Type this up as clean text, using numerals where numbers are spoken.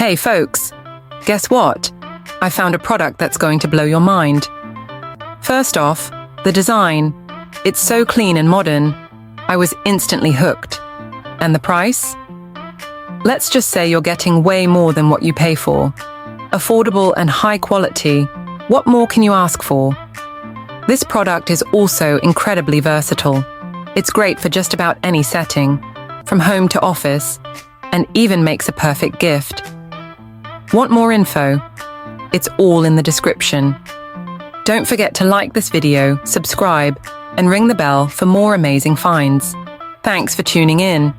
Hey folks, guess what? I found a product that's going to blow your mind. First off, the design. It's so clean and modern. I was instantly hooked. And the price? Let's just say you're getting way more than what you pay for. Affordable and high quality. What more can you ask for? This product is also incredibly versatile. It's great for just about any setting, from home to office, and even makes a perfect gift. Want more info? It's all in the description. Don't forget to like this video, subscribe, and ring the bell for more amazing finds. Thanks for tuning in.